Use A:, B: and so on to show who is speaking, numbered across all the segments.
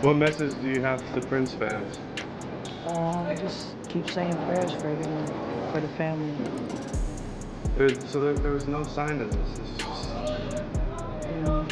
A: What message do you have to Prince fans?
B: Just keep saying prayers for everyone, for the family.
A: There was no sign of this. It's just...
B: You know,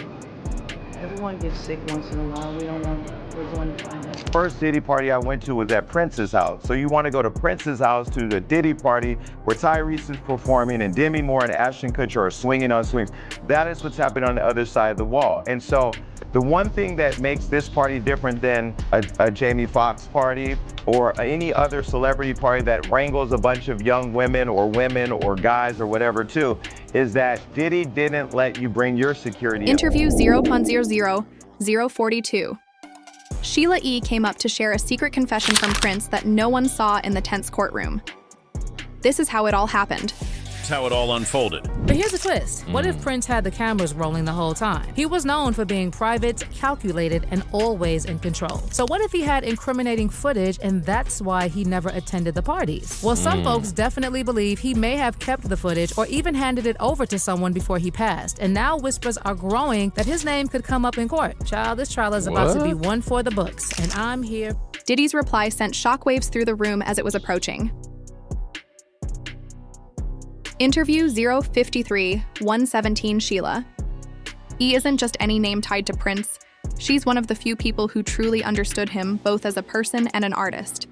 B: everyone gets sick once in a while. We don't know. We're going to find out.
C: First Diddy party I went to was at Prince's house. So you want to go to Prince's house to the Diddy party where Tyrese is performing and Demi Moore and Ashton Kutcher are swinging on swings. That is what's happening on the other side of the wall. And so the one thing that makes this party different than a Jamie Foxx party or any other celebrity party that wrangles a bunch of young women or guys or whatever too, is that Diddy didn't let you bring your security.
D: Interview 0.00042. Sheila E. came up to share a secret confession from Prince that no one saw in the tense courtroom. This is how it all happened.
E: How it all unfolded.
F: But here's a twist. What if Prince had the cameras rolling the whole time? He was known for being private, calculated, and always in control. So what if he had incriminating footage and that's why he never attended the parties? Well, some folks definitely believe he may have kept the footage or even handed it over to someone before he passed. And now whispers are growing that his name could come up in court. Child, this trial is about to be one for the books, and I'm here.
D: Diddy's reply sent shockwaves through the room as it was approaching. Interview 053-117 Sheila. E isn't just any name tied to Prince. She's one of the few people who truly understood him both as a person and an artist.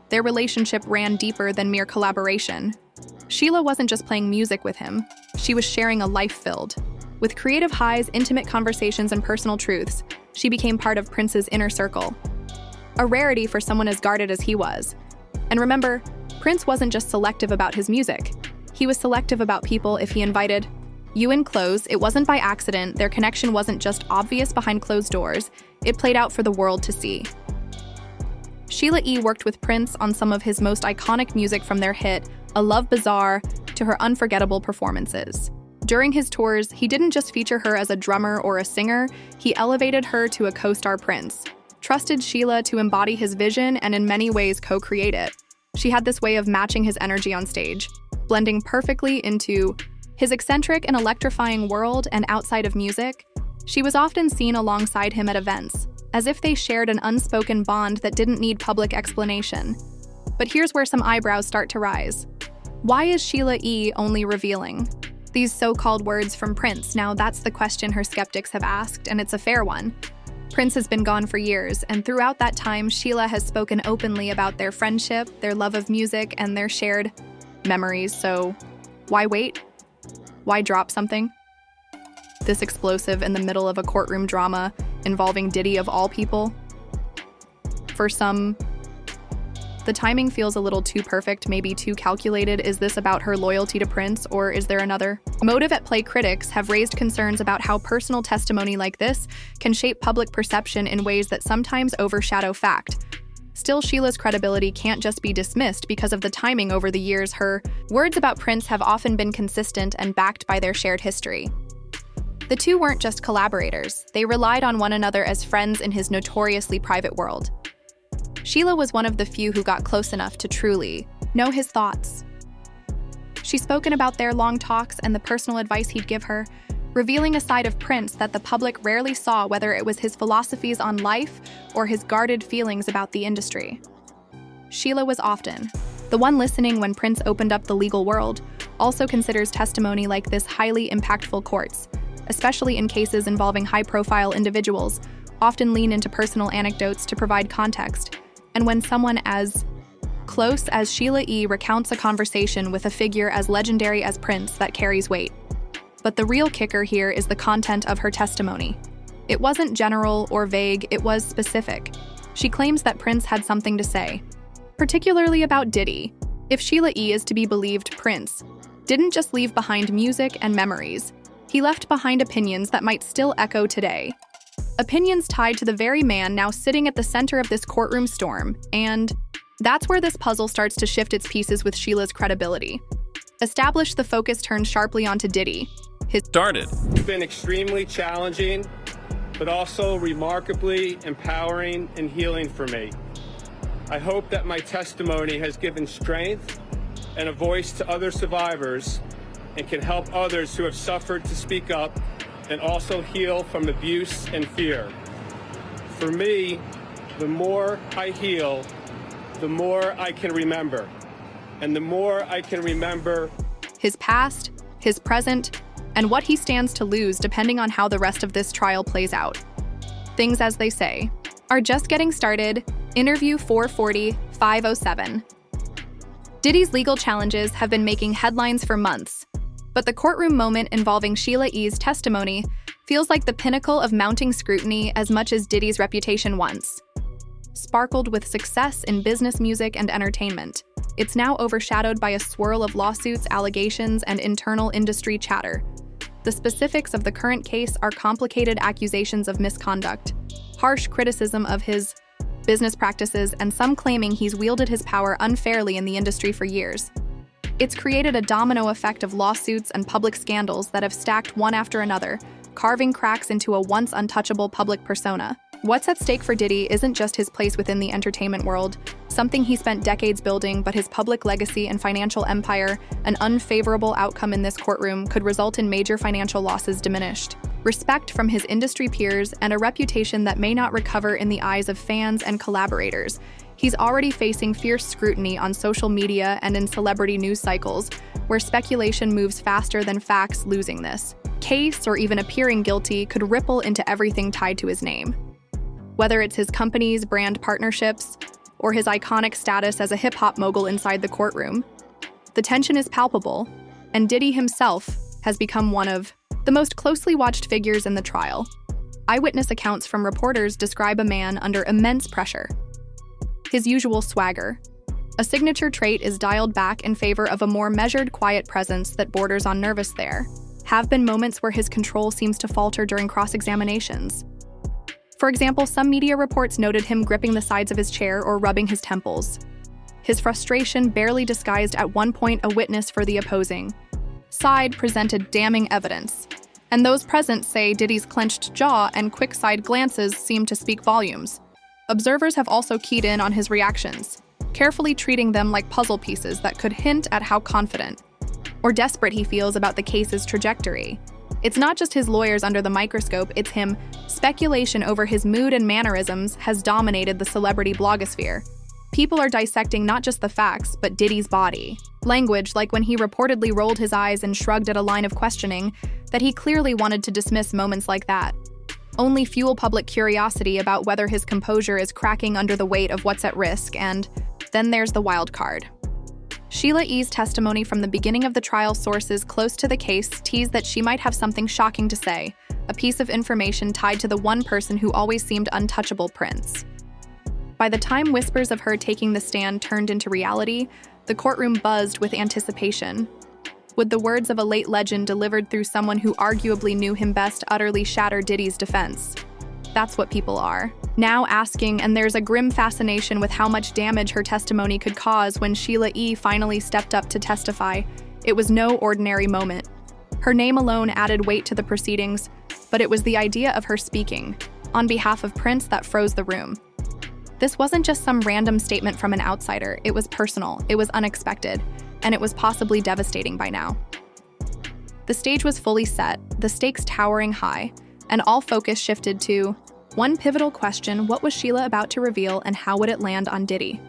D: Their relationship ran deeper than mere collaboration. Sheila wasn't just playing music with him. She was sharing a life filled with creative highs, intimate conversations, and personal truths. She became part of Prince's inner circle. A rarity for someone as guarded as he was. And remember, Prince wasn't just selective about his music. He was selective about people if he invited you in close. It wasn't by accident. Their connection wasn't just obvious behind closed doors. It played out for the world to see. Sheila E. worked with Prince on some of his most iconic music, from their hit, A Love Bizarre, to her unforgettable performances. During his tours, he didn't just feature her as a drummer or a singer, he elevated her to a co-star Prince, trusted Sheila to embody his vision and in many ways co-create it. She had this way of matching his energy on stage, blending perfectly into his eccentric and electrifying world and outside of music. She was often seen alongside him at events, as if they shared an unspoken bond that didn't need public explanation. But here's where some eyebrows start to rise. Why is Sheila E. only revealing these so-called words from Prince? Now that's the question her skeptics have asked, and it's a fair one. Prince has been gone for years, and throughout that time, Sheila has spoken openly about their friendship, their love of music, and their shared memories. So why wait? Why drop something this explosive in the middle of a courtroom drama involving Diddy of all people? For some, the timing feels a little too perfect, maybe too calculated. Is this about her loyalty to Prince, or is there another motive at play? Critics have raised concerns about how personal testimony like this can shape public perception in ways that sometimes overshadow fact. Still, Sheila's credibility can't just be dismissed because of the timing. Over the years, her words about Prince have often been consistent and backed by their shared history. The two weren't just collaborators, they relied on one another as friends in his notoriously private world. Sheila was one of the few who got close enough to truly know his thoughts. She's spoken about their long talks and the personal advice he'd give her, revealing a side of Prince that the public rarely saw, whether it was his philosophies on life or his guarded feelings about the industry. Sheila was often the one listening when Prince opened up the legal world, also considers testimony like this highly impactful. Courts, especially in cases involving high-profile individuals, often lean into personal anecdotes to provide context. And when someone as close as Sheila E. recounts a conversation with a figure as legendary as Prince, that carries weight. But the real kicker here is the content of her testimony. It wasn't general or vague, it was specific. She claims that Prince had something to say, particularly about Diddy. If Sheila E. is to be believed, Prince didn't just leave behind music and memories. He left behind opinions that might still echo today. Opinions tied to the very man now sitting at the center of this courtroom storm. And that's where this puzzle starts to shift its pieces with Sheila's credibility. Established, the focus turns sharply onto Diddy.
E: It's
G: been extremely challenging, but also remarkably empowering and healing for me. I hope that my testimony has given strength and a voice to other survivors and can help others who have suffered to speak up and also heal from abuse and fear. For me, The more I heal, the more I can remember. And the more I can remember
D: His past, his present, and what he stands to lose depending on how the rest of this trial plays out. Things, as they say, are just getting started. Interview 440-507. Diddy's legal challenges have been making headlines for months, but the courtroom moment involving Sheila E.'s testimony feels like the pinnacle of mounting scrutiny as much as Diddy's reputation once. Sparkled with success in business, music, and entertainment, it's now overshadowed by a swirl of lawsuits, allegations, and internal industry chatter. The specifics of the current case are complicated accusations of misconduct, harsh criticism of his business practices, and some claiming he's wielded his power unfairly in the industry for years. It's created a domino effect of lawsuits and public scandals that have stacked one after another, carving cracks into a once untouchable public persona. What's at stake for Diddy isn't just his place within the entertainment world, something he spent decades building, but his public legacy and financial empire. An unfavorable outcome in this courtroom could result in major financial losses diminished, respect from his industry peers, and a reputation that may not recover in the eyes of fans and collaborators. He's already facing fierce scrutiny on social media and in celebrity news cycles, where speculation moves faster than facts. Losing this case or even appearing guilty could ripple into everything tied to his name. Whether it's his company's brand partnerships or his iconic status as a hip-hop mogul inside the courtroom, the tension is palpable, and Diddy himself has become one of the most closely watched figures in the trial. Eyewitness accounts from reporters describe a man under immense pressure. His usual swagger, a signature trait, is dialed back in favor of a more measured, quiet presence that borders on nervous. There have been moments where his control seems to falter during cross-examinations. For example, some media reports noted him gripping the sides of his chair or rubbing his temples. His frustration barely disguised. At one point, a witness for the opposing side presented damning evidence, and those present say Diddy's clenched jaw and quick side glances seemed to speak volumes. Observers have also keyed in on his reactions, carefully treating them like puzzle pieces that could hint at how confident or desperate he feels about the case's trajectory. It's not just his lawyers under the microscope, it's him. Speculation over his mood and mannerisms has dominated the celebrity blogosphere. People are dissecting not just the facts, but Diddy's body language, like when he reportedly rolled his eyes and shrugged at a line of questioning that he clearly wanted to dismiss. Moments like that only fuel public curiosity about whether his composure is cracking under the weight of what's at risk. And then there's the wild card. Sheila E.'s testimony from the beginning of the trial. Sources close to the case tease that she might have something shocking to say, a piece of information tied to the one person who always seemed untouchable, Prince. By the time whispers of her taking the stand turned into reality, the courtroom buzzed with anticipation. Would the words of a late legend delivered through someone who arguably knew him best utterly shatter Diddy's defense? That's what people are now asking, and there's a grim fascination with how much damage her testimony could cause. When Sheila E. finally stepped up to testify, it was no ordinary moment. Her name alone added weight to the proceedings, but it was the idea of her speaking on behalf of Prince that froze the room. This wasn't just some random statement from an outsider. It was personal, it was unexpected, and it was possibly devastating by now. The stage was fully set, the stakes towering high, and all focus shifted to one pivotal question: what was Sheila about to reveal, and how would it land on Diddy?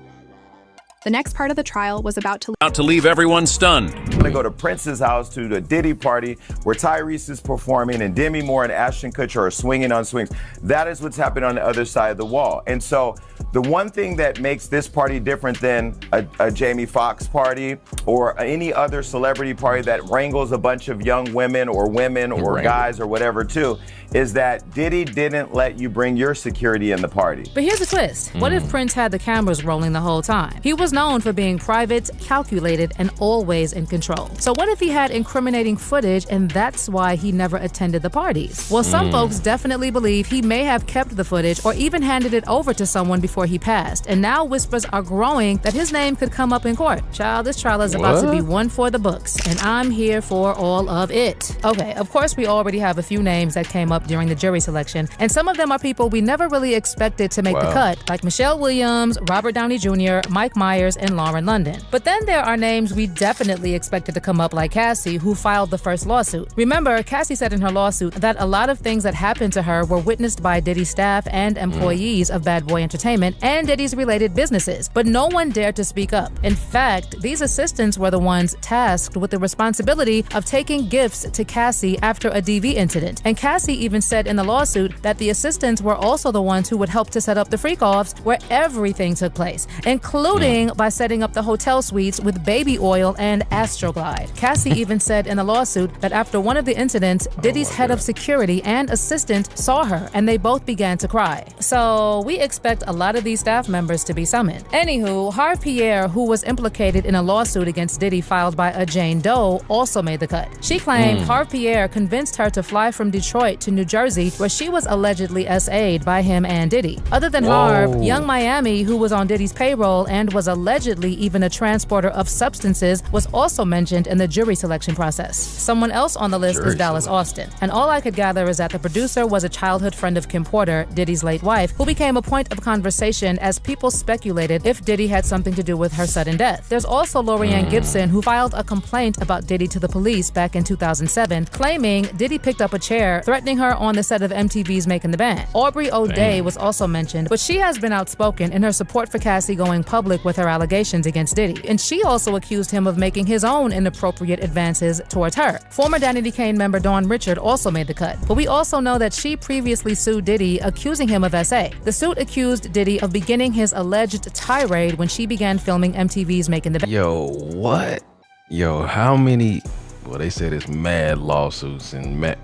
D: The next part of the trial was about to
E: leave everyone stunned.
C: I'm gonna go to Prince's house to the Diddy party where Tyrese is performing and Demi Moore and Ashton Kutcher are swinging on swings. That is what's happening on the other side of the wall. And so the one thing that makes this party different than a Jamie Foxx party or any other celebrity party that wrangles a bunch of young women or guys or whatever too, is that Diddy didn't let you bring your security in the party.
F: But here's the twist. What if Prince had the cameras rolling the whole time? He was known for being private, calculated, and always in control. So what if he had incriminating footage and that's why he never attended the parties? Well, some folks definitely believe he may have kept the footage or even handed it over to someone before he passed. And now whispers are growing that his name could come up in court. Child, this trial is about to be one for the books, and I'm here for all of it. Okay, of course we already have a few names that came up up during the jury selection, and some of them are people we never really expected to make the cut, like Michelle Williams, Robert Downey Jr., Mike Myers, and Lauren London. But then there are names we definitely expected to come up, like Cassie, who filed the first lawsuit. Remember, Cassie said in her lawsuit that a lot of things that happened to her were witnessed by Diddy's staff and employees of Bad Boy Entertainment and Diddy's related businesses, but no one dared to speak up. In fact, these assistants were the ones tasked with the responsibility of taking gifts to Cassie after a DV incident. And Cassie even said in the lawsuit that the assistants were also the ones who would help to set up the freak-offs where everything took place, including by setting up the hotel suites with baby oil and Astroglide. Cassie even said in the lawsuit that after one of the incidents, Diddy's head of security and assistant saw her, and they both began to cry. So we expect a lot of these staff members to be summoned. Anywho, Harve Pierre, who was implicated in a lawsuit against Diddy filed by a Jane Doe, also made the cut. She claimed Harve Pierre convinced her to fly from Detroit to New Jersey, where she was allegedly SA'd by him and Diddy. Other than Harve, Young Miami, who was on Diddy's payroll and was allegedly even a transporter of substances, was also mentioned in the jury selection process. Someone else on the list is Dallas Austin. And all I could gather is that the producer was a childhood friend of Kim Porter, Diddy's late wife, who became a point of conversation as people speculated if Diddy had something to do with her sudden death. There's also Lorianne Gibson, who filed a complaint about Diddy to the police back in 2007, claiming Diddy picked up a chair, threatening her on the set of MTV's Making the Band. Aubrey O'Day was also mentioned, but she has been outspoken in her support for Cassie going public with her allegations against Diddy, and she also accused him of making his own inappropriate advances towards her. Former Danity Kane member Dawn Richard also made the cut, but we also know that she previously sued Diddy, accusing him of SA. The suit accused Diddy of beginning his alleged tirade when she began filming MTV's Making the Band.
H: Yo, what? Yo, how many? Well, they said it's mad lawsuits and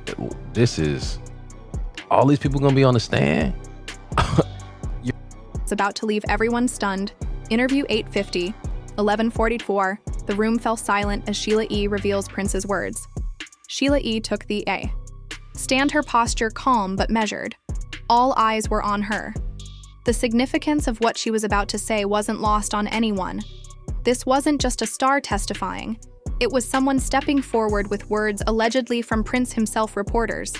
H: this is all these people gonna be on the stand.
D: It's about to leave everyone stunned. Interview 850, 11:44. The room fell silent as Sheila E. reveals Prince's words. Sheila E. took the A. Stand her posture calm but measured. All eyes were on her. The significance of what she was about to say wasn't lost on anyone. This wasn't just a star testifying. It was someone stepping forward with words allegedly from Prince himself. Reporters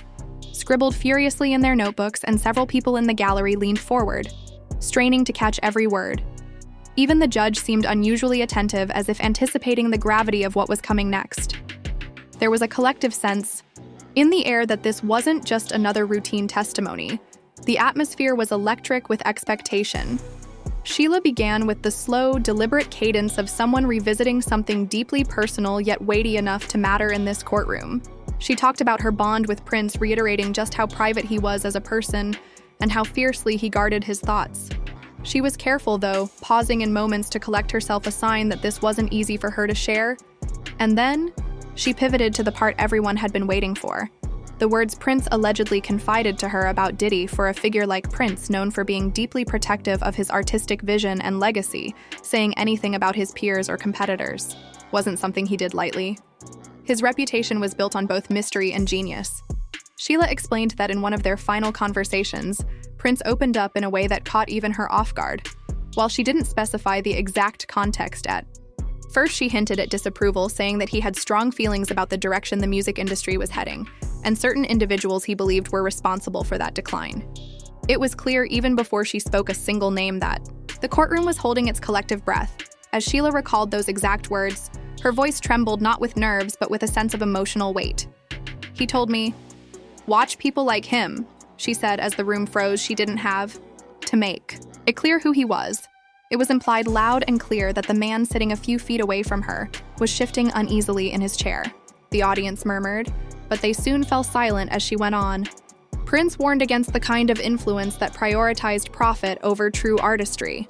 D: scribbled furiously in their notebooks, and several people in the gallery leaned forward, straining to catch every word. Even the judge seemed unusually attentive, as if anticipating the gravity of what was coming next. There was a collective sense in the air that this wasn't just another routine testimony. The atmosphere was electric with expectation. Sheila began with the slow, deliberate cadence of someone revisiting something deeply personal yet weighty enough to matter in this courtroom. She talked about her bond with Prince, reiterating just how private he was as a person and how fiercely he guarded his thoughts. She was careful, though, pausing in moments to collect herself, a sign that this wasn't easy for her to share. And then, she pivoted to the part everyone had been waiting for. The words Prince allegedly confided to her about Diddy. For a figure like Prince, known for being deeply protective of his artistic vision and legacy, saying anything about his peers or competitors wasn't something he did lightly. His reputation was built on both mystery and genius. Sheila explained that in one of their final conversations, Prince opened up in a way that caught even her off guard. While she didn't specify the exact context at first, she hinted at disapproval, saying that he had strong feelings about the direction the music industry was heading, and certain individuals he believed were responsible for that decline. It was clear even before she spoke a single name that the courtroom was holding its collective breath. As Sheila recalled those exact words, her voice trembled not with nerves but with a sense of emotional weight. He told me, "Watch people like him," she said as the room froze. She didn't have to make it clear who he was. It was implied loud and clear that the man sitting a few feet away from her was shifting uneasily in his chair. The audience murmured, but they soon fell silent as she went on. Prince warned against the kind of influence that prioritized profit over true artistry.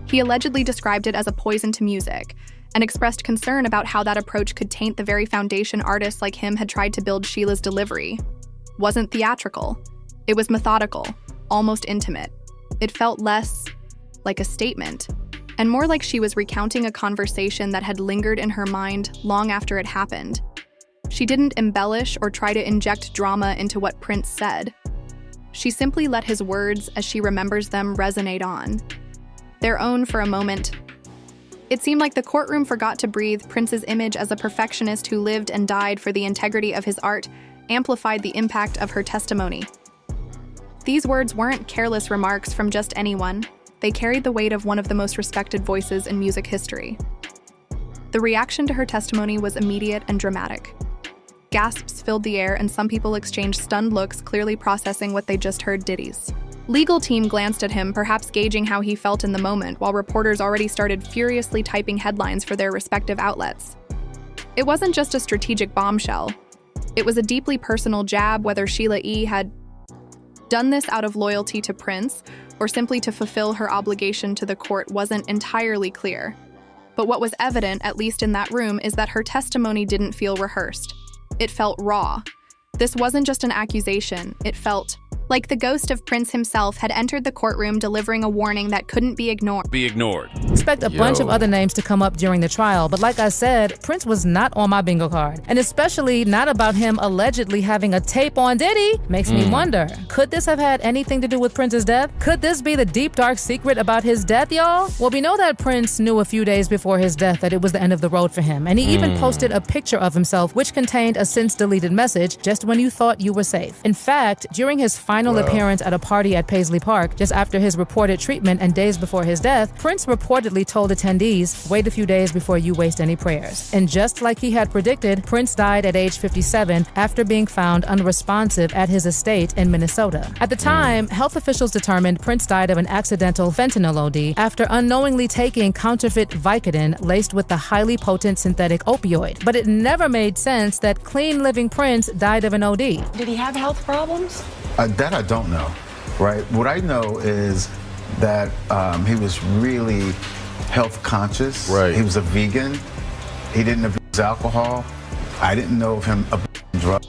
D: He allegedly described it as a poison to music, and expressed concern about how that approach could taint the very foundation artists like him had tried to build. Sheila's delivery wasn't theatrical. It was methodical, almost intimate. It felt less like a statement, and more like she was recounting a conversation that had lingered in her mind long after it happened. She didn't embellish or try to inject drama into what Prince said. She simply let his words, as she remembers them, resonate on their own for a moment. It seemed like the courtroom forgot to breathe. Prince's image as a perfectionist who lived and died for the integrity of his art amplified the impact of her testimony. These words weren't careless remarks from just anyone. They carried the weight of one of the most respected voices in music history. The reaction to her testimony was immediate and dramatic. Gasps filled the air, and some people exchanged stunned looks, clearly processing what they just heard Diddy's. Legal team glanced at him, perhaps gauging how he felt in the moment, while reporters already started furiously typing headlines for their respective outlets. It wasn't just a strategic bombshell. It was a deeply personal jab. Whether Sheila E. had done this out of loyalty to Prince or simply to fulfill her obligation to the court wasn't entirely clear. But what was evident, at least in that room, is that her testimony didn't feel rehearsed. It felt raw. This wasn't just an accusation. It felt like the ghost of Prince himself had entered the courtroom, delivering a warning that couldn't be ignored.
F: Expect a bunch of other names to come up during the trial, but like I said, Prince was not on my bingo card. And especially not about him allegedly having a tape on Diddy. Makes me wonder, could this have had anything to do with Prince's death? Could this be the deep, dark secret about his death, y'all? Well, we know that Prince knew a few days before his death that it was the end of the road for him, and he even posted a picture of himself which contained a since-deleted message, just when you thought you were safe. In fact, during his final appearance at a party at Paisley Park, just after his reported treatment and days before his death, Prince reportedly told attendees, "Wait a few days before you waste any prayers." And just like he had predicted, Prince died at age 57 after being found unresponsive at his estate in Minnesota. At the time, health officials determined Prince died of an accidental fentanyl OD after unknowingly taking counterfeit Vicodin laced with the highly potent synthetic opioid. But it never made sense that clean-living Prince died of an OD.
B: Did he have health problems?
I: That I don't know, right? What I know is that he was really health conscious.
H: Right.
I: He was a vegan. He didn't abuse alcohol. I didn't know of him abusing drugs.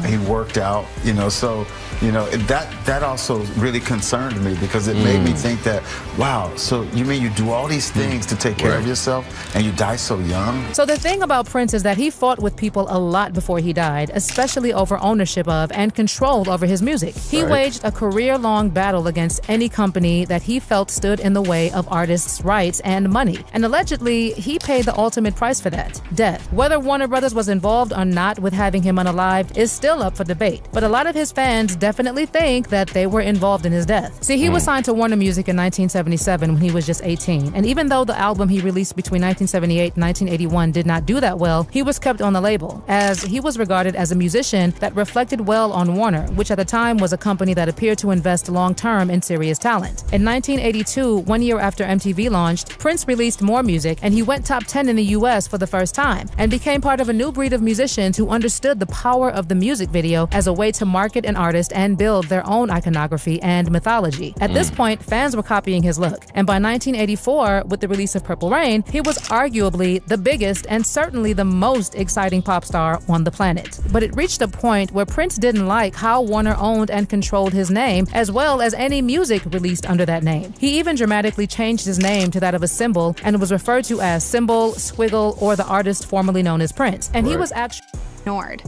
I: He worked out, so, that also really concerned me, because it made me think that, wow, so you mean you do all these things to take care of yourself and you die so young?
F: So the thing about Prince is that he fought with people a lot before he died, especially over ownership of and control over his music. He waged a career-long battle against any company that he felt stood in the way of artists' rights and money. And allegedly, he paid the ultimate price for that: death. Whether Warner Brothers was involved or not with having him unalived is still up for debate. But a lot of his fans definitely think that they were involved in his death. See, he was signed to Warner Music in 1977 when he was just 18. And even though the album he released between 1978 and 1981 did not do that well, he was kept on the label, as he was regarded as a musician that reflected well on Warner, which at the time was a company that appeared to invest long-term in serious talent. In 1982, 1 year after MTV launched, Prince released more music, and he went top 10 in the US for the first time, and became part of a new breed of musicians who understood the power of the music video as a way to market an artist and build their own iconography and mythology. At this point, fans were copying his look, and by 1984, with the release of Purple Rain, he was arguably the biggest and certainly the most exciting pop star on the planet. But it reached a point where Prince didn't like how Warner owned and controlled his name, as well as any music released under that name. He even dramatically changed his name to that of a symbol and was referred to as Symbol, Squiggle, or the artist formerly known as Prince. And he was actually
D: ignored.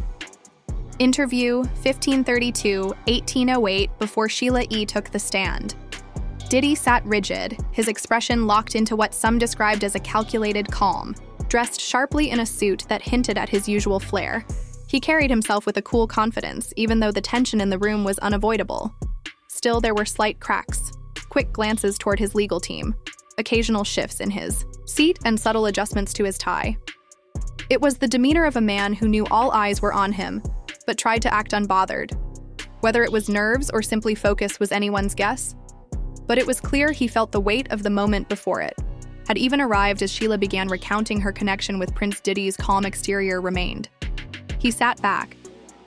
D: Interview 1532-1808, before Sheila E. took the stand. Diddy sat rigid, his expression locked into what some described as a calculated calm. Dressed sharply in a suit that hinted at his usual flair, he carried himself with a cool confidence, even though the tension in the room was unavoidable. Still, there were slight cracks, quick glances toward his legal team, occasional shifts in his seat, and subtle adjustments to his tie. It was the demeanor of a man who knew all eyes were on him, but tried to act unbothered. Whether it was nerves or simply focus was anyone's guess, but it was clear he felt the weight of the moment before it, had even arrived as Sheila began recounting her connection with Prince Diddy's calm exterior remained. He sat back,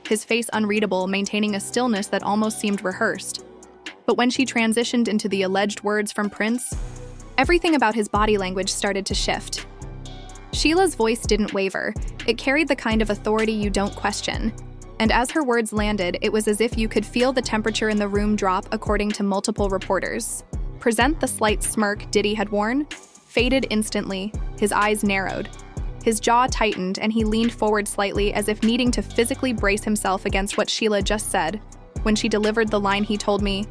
D: his face unreadable, maintaining a stillness that almost seemed rehearsed. But when she transitioned into the alleged words from Prince, everything about his body language started to shift. Sheila's voice didn't waver. It carried the kind of authority you don't question. And as her words landed, it was as if you could feel the temperature in the room drop, according to multiple reporters. The slight smirk Diddy had worn faded instantly, his eyes narrowed. His jaw tightened, and he leaned forward slightly, as if needing to physically brace himself against what Sheila just said, when she delivered the line he told me,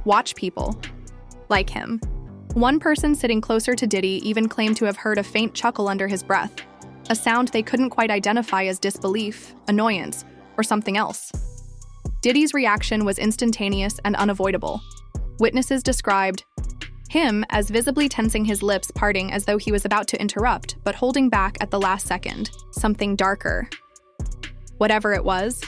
D: "Watch people like him." One person sitting closer to Diddy even claimed to have heard a faint chuckle under his breath, a sound they couldn't quite identify as disbelief, annoyance, or something else? Diddy's reaction was instantaneous and unavoidable. Witnesses described him as visibly tensing his lips, parting as though he was about to interrupt, but holding back at the last second, something darker. Whatever it was,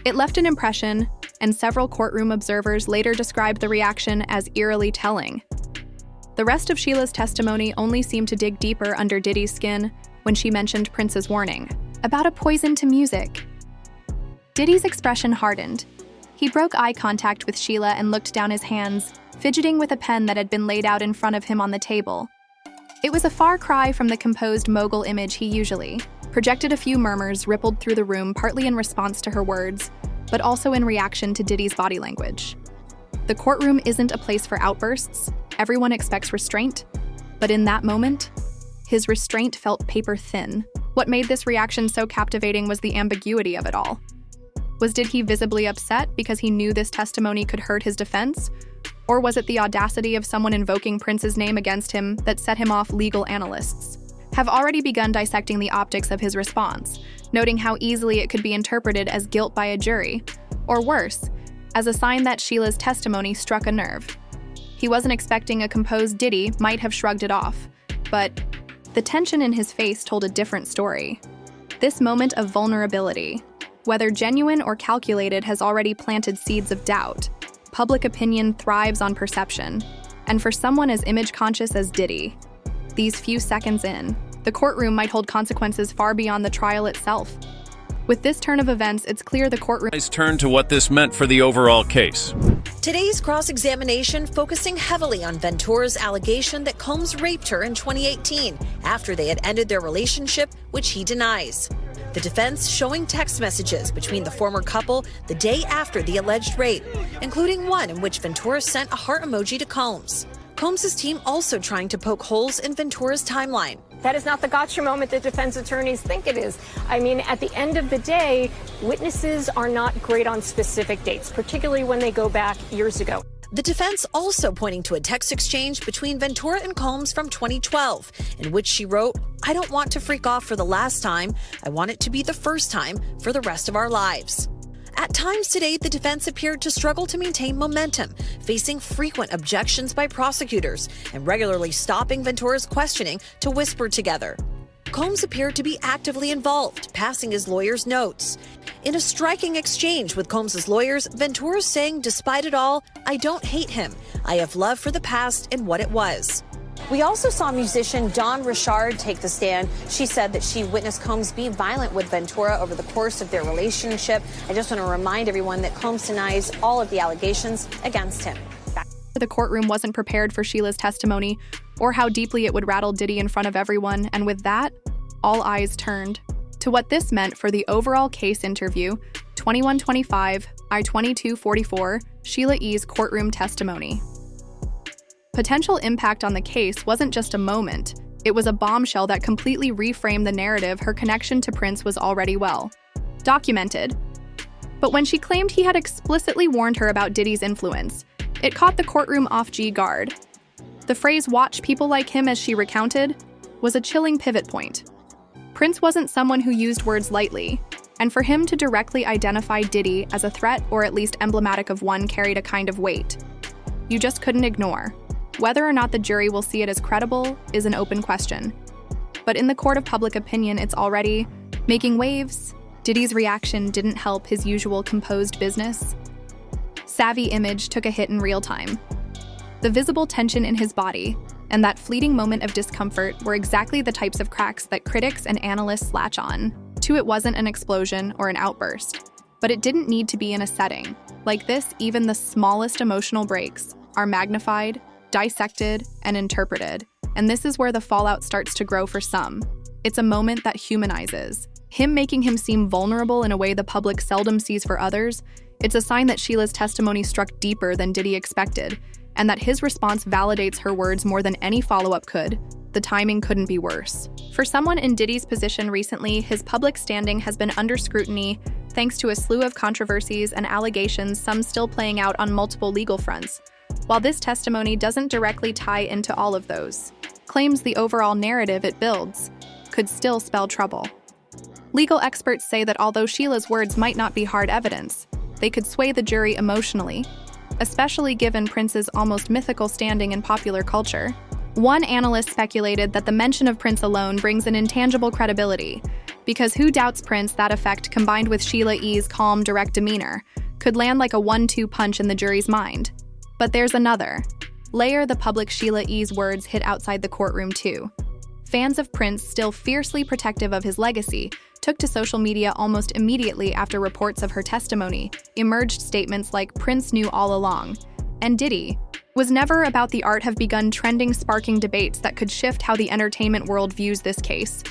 D: it left an impression, and several courtroom observers later described the reaction as eerily telling. The rest of Sheila's testimony only seemed to dig deeper under Diddy's skin when she mentioned Prince's warning about a poison to music. Diddy's expression hardened. He broke eye contact with Sheila and looked down his hands, fidgeting with a pen that had been laid out in front of him on the table. It was a far cry from the composed mogul image he usually projected. A few murmurs rippled through the room, partly in response to her words, but also in reaction to Diddy's body language. The courtroom isn't a place for outbursts. Everyone expects restraint, but in that moment, his restraint felt paper thin. What made this reaction so captivating was the ambiguity of it all. Was Diddy visibly upset because he knew this testimony could hurt his defense? Or was it the audacity of someone invoking Prince's name against him that set him off? Legal analysts have already begun dissecting the optics of his response, noting how easily it could be interpreted as guilt by a jury, or worse, as a sign that Sheila's testimony struck a nerve. He wasn't expecting a composed Diddy, might have shrugged it off, but the tension in his face told a different story. This moment of vulnerability, whether genuine or calculated, has already planted seeds of doubt. Public opinion thrives on perception, and for someone as image-conscious as Diddy, these few seconds in, the courtroom might hold consequences far beyond the trial itself. With this turn of events, it's clear the courtroom
E: Turn to what this meant for the overall case.
J: Today's cross-examination focusing heavily on Ventura's allegation that Combs raped her in 2018 after they had ended their relationship, which he denies. The defense showing text messages between the former couple the day after the alleged rape, including one in which Ventura sent a heart emoji to Combs. Combs' team also trying to poke holes in Ventura's timeline.
K: That is not the gotcha moment that defense attorneys think it is. I mean, at the end of the day, witnesses are not great on specific dates, particularly when they go back years ago.
J: The defense also pointing to a text exchange between Ventura and Combs from 2012, in which she wrote, "I don't want to freak off for the last time. I want it to be the first time for the rest of our lives." At times today, the defense appeared to struggle to maintain momentum, facing frequent objections by prosecutors and regularly stopping Ventura's questioning to whisper together. Combs appeared to be actively involved, passing his lawyers notes. In a striking exchange with Combs' lawyers, Ventura saying, despite it all, "I don't hate him. I have love for the past and what it was."
K: We also saw musician Dawn Richard take the stand. She said that she witnessed Combs be violent with Ventura over the course of their relationship. I just want to remind everyone that Combs denies all of the allegations against him.
D: The courtroom wasn't prepared for Sheila's testimony or how deeply it would rattle Diddy in front of everyone, and with that, all eyes turned to what this meant for the overall case interview, 2125 I-2244, Sheila E.'s courtroom testimony. Potential impact on the case wasn't just a moment, it was a bombshell that completely reframed the narrative. Her connection to Prince was already well documented. But when she claimed he had explicitly warned her about Diddy's influence, it caught the courtroom off guard. The phrase "watch people like him," as she recounted, was a chilling pivot point. Prince wasn't someone who used words lightly, and for him to directly identify Diddy as a threat, or at least emblematic of one, carried a kind of weight you just couldn't ignore. Whether or not the jury will see it as credible is an open question. But in the court of public opinion, it's already making waves. Diddy's reaction didn't help his usual composed business. Savvy image took a hit in real time. The visible tension in his body and that fleeting moment of discomfort were exactly the types of cracks that critics and analysts latch on to. It wasn't an explosion or an outburst, but it didn't need to be in a setting like this. Even the smallest emotional breaks are magnified, dissected, and interpreted, and this is where the fallout starts to grow for some. It's a moment that humanizes him, making him seem vulnerable in a way the public seldom sees for others. It's a sign that Sheila's testimony struck deeper than Diddy expected, and that his response validates her words more than any follow-up could. The timing couldn't be worse. For someone in Diddy's position recently, his public standing has been under scrutiny thanks to a slew of controversies and allegations, some still playing out on multiple legal fronts. While this testimony doesn't directly tie into all of those claims, the overall narrative it builds could still spell trouble. Legal experts say that although Sheila's words might not be hard evidence, they could sway the jury emotionally, especially given Prince's almost mythical standing in popular culture. One analyst speculated that the mention of Prince alone brings an intangible credibility, because who doubts Prince, that effect combined with Sheila E.'s calm, direct demeanor could land like a 1-2 punch in the jury's mind. But there's another layer. The public Sheila E.'s words hit outside the courtroom too. Fans of Prince, still fiercely protective of his legacy, took to social media almost immediately after reports of her testimony emerged. Statements like "Prince knew all along" and "Diddy was never about the art" have begun trending, sparking debates that could shift how the entertainment world views this case.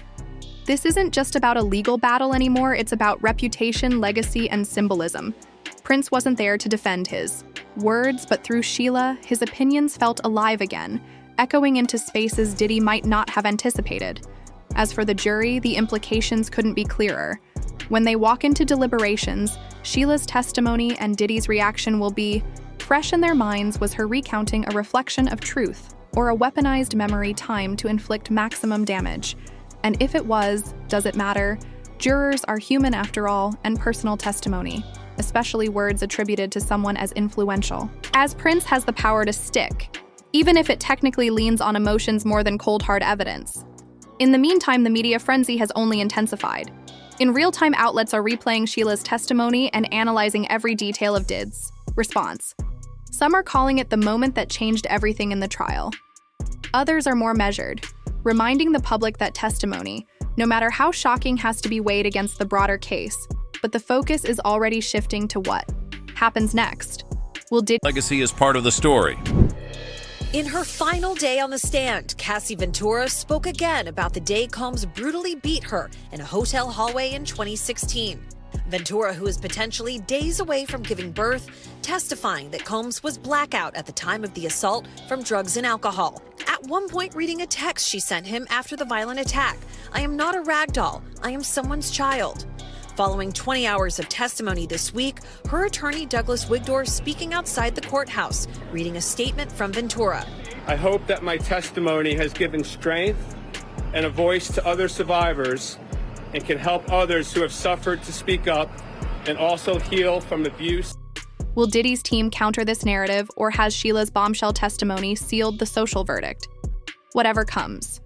D: This isn't just about a legal battle anymore, it's about reputation, legacy, and symbolism. Prince wasn't there to defend his words, but through Sheila, his opinions felt alive again, echoing into spaces Diddy might not have anticipated. As for the jury, the implications couldn't be clearer. When they walk into deliberations, Sheila's testimony and Diddy's reaction will be fresh in their minds. Was her recounting a reflection of truth, or a weaponized memory timed to inflict maximum damage? And if it was, does it matter? Jurors are human after all, and personal testimony, especially words attributed to someone as influential as Prince, has the power to stick, even if it technically leans on emotions more than cold hard evidence. In the meantime, the media frenzy has only intensified. In real-time, outlets are replaying Sheila's testimony and analyzing every detail of Diddy's response. Some are calling it the moment that changed everything in the trial. Others are more measured, reminding the public that testimony, no matter how shocking, has to be weighed against the broader case. But the focus is already shifting to what happens next. Will Diddy
E: legacy is part of the story.
J: In her final day on the stand, Cassie Ventura spoke again about the day Combs brutally beat her in a hotel hallway in 2016. Ventura, who is potentially days away from giving birth, testifying that Combs was blackout at the time of the assault from drugs and alcohol. At one point, reading a text she sent him after the violent attack: "I am not a rag doll. I am someone's child." Following 20 hours of testimony this week, her attorney Douglas Wigdor speaking outside the courthouse, reading a statement from Ventura.
G: I hope that my testimony has given strength and a voice to other survivors and can help others who have suffered to speak up and also heal from abuse.
D: Will Diddy's team counter this narrative, or has Sheila's bombshell testimony sealed the social verdict? Whatever comes.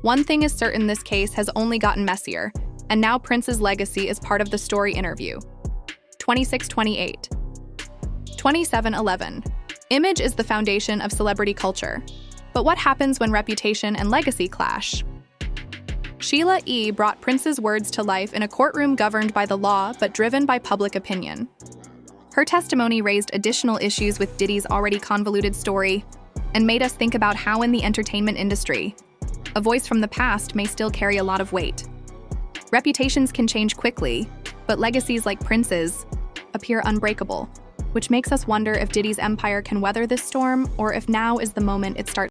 D: One thing is certain: this case has only gotten messier. And now Prince's legacy is part of the story. Interview 2628. 2711. Image is the foundation of celebrity culture. But what happens when reputation and legacy clash? Sheila E. brought Prince's words to life in a courtroom governed by the law but driven by public opinion. Her testimony raised additional issues with Diddy's already convoluted story and made us think about how in the entertainment industry, a voice from the past may still carry a lot of weight. Reputations can change quickly, but legacies like Prince's appear unbreakable, which makes us wonder if Diddy's empire can weather this storm, or if now is the moment it starts